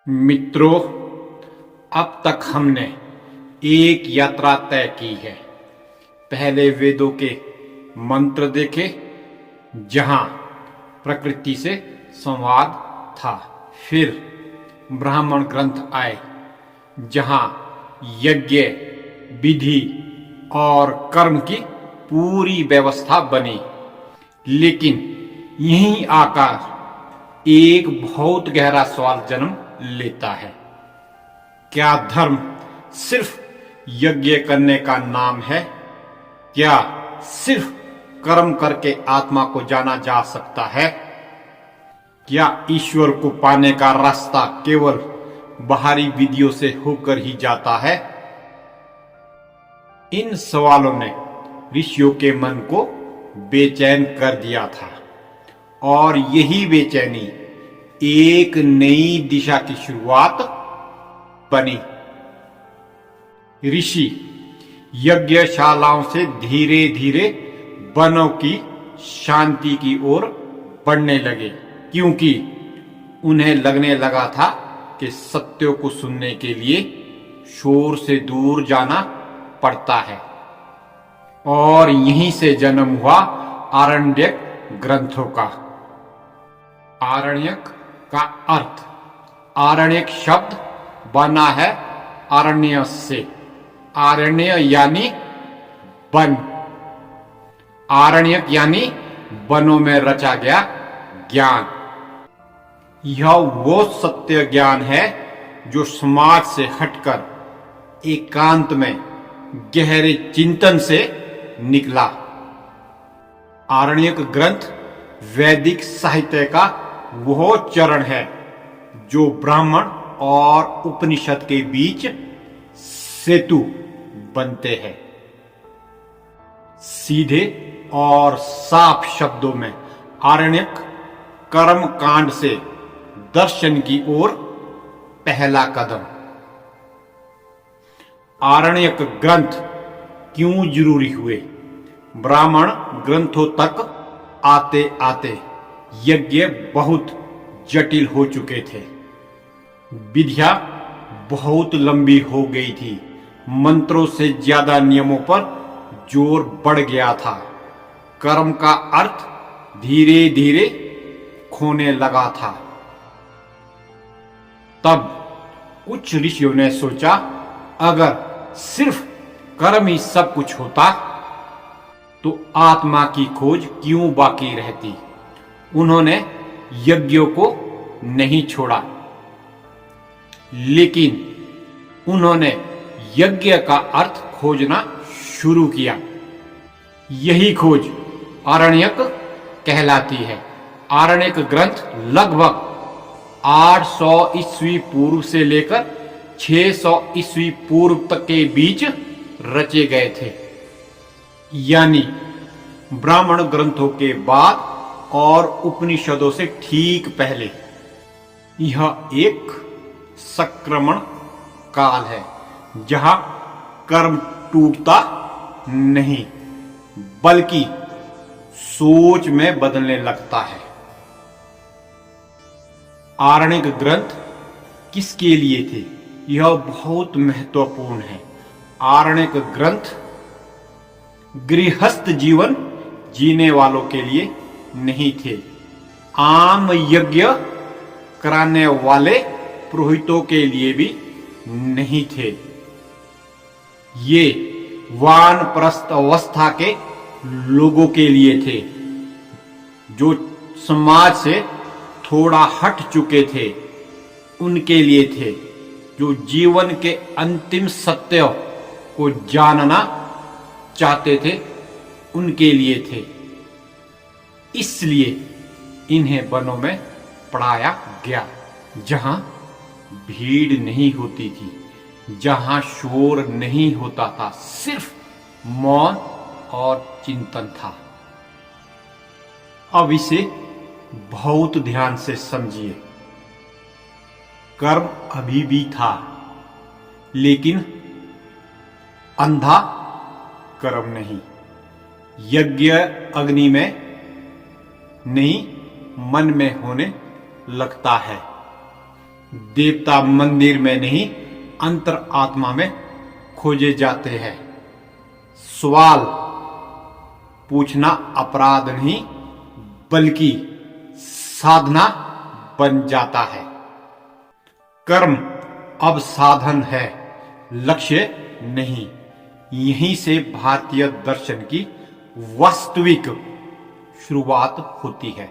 मित्रों, अब तक हमने एक यात्रा तय की है। पहले वेदों के मंत्र देखे, जहां प्रकृति से संवाद था। फिर ब्राह्मण ग्रंथ आए, जहां यज्ञ, विधि और कर्म की पूरी व्यवस्था बनी। लेकिन यहीं आकर एक बहुत गहरा सवाल जन्म लेता है। क्या धर्म सिर्फ यज्ञ करने का नाम है? क्या सिर्फ कर्म करके आत्मा को जाना जा सकता है? क्या ईश्वर को पाने का रास्ता केवल बाहरी विधियों से होकर ही जाता है? इन सवालों ने ऋषियों के मन को बेचैन कर दिया था, और यही बेचैनी एक नई दिशा की शुरुआत बनी। ऋषि यज्ञशालाओं से धीरे धीरे वनों की शांति की ओर बढ़ने लगे, क्योंकि उन्हें लगने लगा था कि सत्यों को सुनने के लिए शोर से दूर जाना पड़ता है। और यहीं से जन्म हुआ आरण्यक ग्रंथों का। आरण्यक का अर्थ, आरण्यक शब्द बना है आरण्य से। आरण्य यानी वन, आरण्यक यानी वनों में रचा गया ज्ञान। यह वो सत्य ज्ञान है जो समाज से हटकर एकांत में गहरे चिंतन से निकला। आरण्यक ग्रंथ वैदिक साहित्य का वह चरण है जो ब्राह्मण और उपनिषद के बीच सेतु बनते हैं। सीधे और साफ शब्दों में आरण्यक कर्म कांड से दर्शन की ओर पहला कदम। आरण्यक ग्रंथ क्यों जरूरी हुए? ब्राह्मण ग्रंथों तक आते आते यज्ञ बहुत जटिल हो चुके थे। विधियां बहुत लंबी हो गई थी। मंत्रों से ज्यादा नियमों पर जोर बढ़ गया था। कर्म का अर्थ धीरे धीरे खोने लगा था। तब उच्च ऋषियों ने सोचा, अगर सिर्फ कर्म ही सब कुछ होता तो आत्मा की खोज क्यों बाकी रहती? उन्होंने यज्ञों को नहीं छोड़ा, लेकिन उन्होंने यज्ञ का अर्थ खोजना शुरू किया। यही खोज आरण्यक कहलाती है। आरण्यक ग्रंथ लगभग 800 ईस्वी पूर्व से लेकर 600 ईस्वी पूर्व तक के बीच रचे गए थे, यानी ब्राह्मण ग्रंथों के बाद और उपनिषदों से ठीक पहले। यह एक संक्रमण काल है, जहां कर्म टूटता नहीं बल्कि सोच में बदलने लगता है। आरण्यक ग्रंथ किसके लिए थे? यह बहुत महत्वपूर्ण है। आरण्यक ग्रंथ गृहस्थ जीवन जीने वालों के लिए नहीं थे। आम यज्ञ कराने वाले पुरोहितों के लिए भी नहीं थे। ये वानप्रस्थ अवस्था के लोगों के लिए थे, जो समाज से थोड़ा हट चुके थे। उनके लिए थे जो जीवन के अंतिम सत्य को जानना चाहते थे। उनके लिए थे। इसलिए इन्हें वनों में पढ़ाया गया, जहां भीड़ नहीं होती थी, जहां शोर नहीं होता था, सिर्फ मौन और चिंतन था। अब इसे बहुत ध्यान से समझिए। कर्म अभी भी था, लेकिन अंधा कर्म नहीं। यज्ञ अग्नि में नहीं, मन में होने लगता है। देवता मंदिर में नहीं, अंतर आत्मा में खोजे जाते हैं। सवाल पूछना अपराध नहीं, बल्कि साधना बन जाता है। कर्म अब साधन है, लक्ष्य नहीं। यहीं से भारतीय दर्शन की वास्तविक शुरुआत होती है।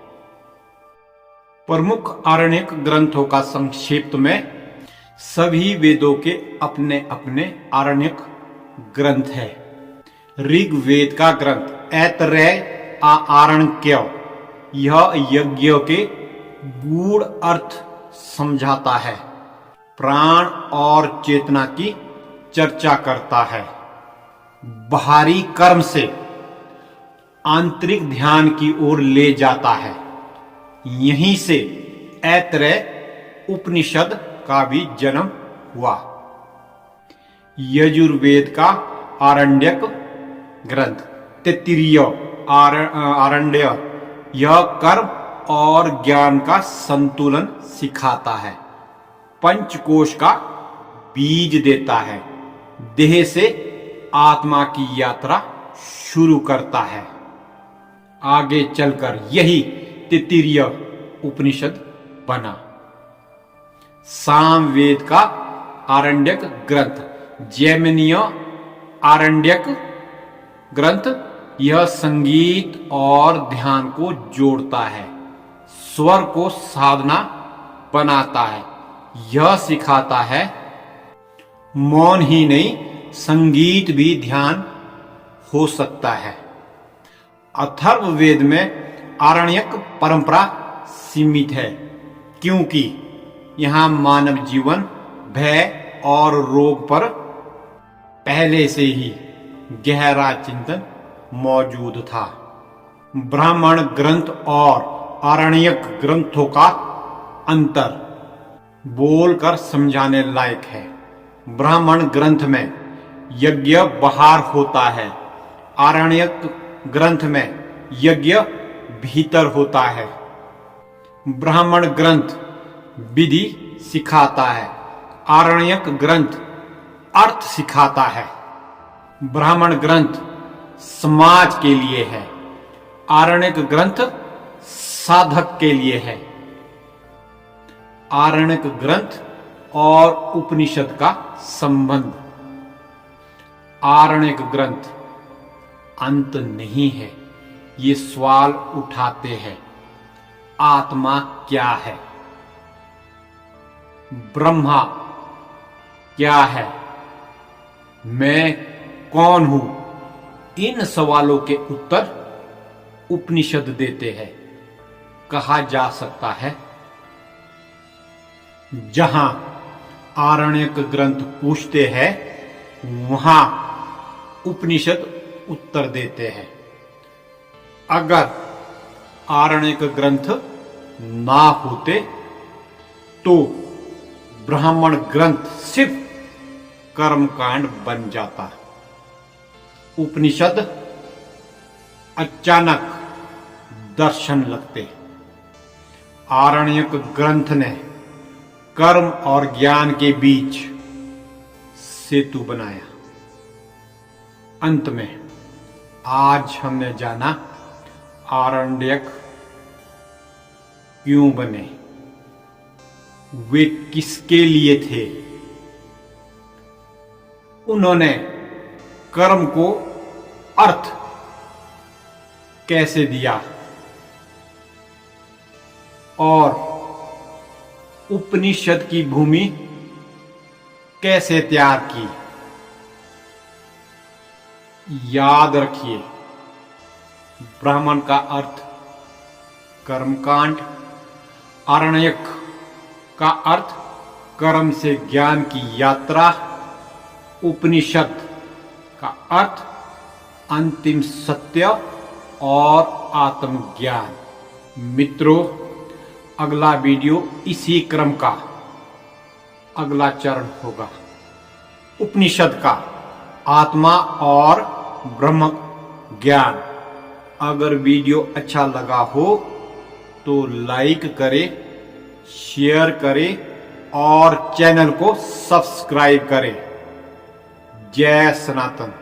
प्रमुख आरण्यक ग्रंथों का संक्षेप में, सभी वेदों के अपने अपने आरण्यक ग्रंथ है। ऋग्वेद का ग्रंथ ऐतरेय आरण्यक, यह यज्ञों के गूढ़ अर्थ समझाता है, प्राण और चेतना की चर्चा करता है, बाहरी कर्म से आंतरिक ध्यान की ओर ले जाता है। यहीं से ऐतरेय उपनिषद का भी जन्म हुआ। यजुर्वेद का आरण्यक ग्रंथ तैत्तिरीय आरण्य, यह कर्म और ज्ञान का संतुलन सिखाता है। पंचकोश का बीज देता है, देह से आत्मा की यात्रा शुरू करता है। आगे चलकर यही तैत्तिरीय उपनिषद बना। सामवेद का आरण्यक ग्रंथ जैमिनीय आरण्यक ग्रंथ, यह संगीत और ध्यान को जोड़ता है, स्वर को साधना बनाता है। यह सिखाता है मौन ही नहीं, संगीत भी ध्यान हो सकता है। अथर्ववेद में आरण्यक परंपरा सीमित है, क्योंकि यहां मानव जीवन, भय और रोग पर पहले से ही गहरा चिंतन मौजूद था। ब्राह्मण ग्रंथ और आरण्यक ग्रंथों का अंतर बोलकर समझाने लायक है। ब्राह्मण ग्रंथ में यज्ञ बाहर होता है, आरण्यक ग्रंथ में यज्ञ भीतर होता है। ब्राह्मण ग्रंथ विधि सिखाता है, आरण्यक ग्रंथ अर्थ सिखाता है। ब्राह्मण ग्रंथ समाज के लिए है, आरण्यक ग्रंथ साधक के लिए है। आरण्यक ग्रंथ और उपनिषद का संबंध। आरण्यक ग्रंथ अंत नहीं है, ये सवाल उठाते हैं, आत्मा क्या है, ब्रह्मा क्या है, मैं कौन हूं। इन सवालों के उत्तर उपनिषद देते हैं। कहा जा सकता है, जहां आरण्यक ग्रंथ पूछते हैं, वहां उपनिषद उत्तर देते हैं। अगर आरण्यक ग्रंथ ना होते तो ब्राह्मण ग्रंथ सिर्फ कर्मकांड बन जाता। उपनिषद अचानक दर्शन लगते। आरण्यक ग्रंथ ने कर्म और ज्ञान के बीच सेतु बनाया। अंत में आज हमने जाना आरण्यक क्यों बने, वे किसके लिए थे। उन्होंने कर्म को अर्थ कैसे दिया और उपनिषद की भूमि कैसे तैयार की। याद रखिए, ब्राह्मण का अर्थ कर्मकांड, आरण्यक का अर्थ कर्म से ज्ञान की यात्रा, उपनिषद का अर्थ अंतिम सत्य और आत्मज्ञान। मित्रों, अगला वीडियो इसी क्रम का अगला चरण होगा, उपनिषद का आत्मा और ब्रह्म ज्ञान। अगर वीडियो अच्छा लगा हो तो लाइक करें, शेयर करें और चैनल को सब्सक्राइब करें। जय सनातन।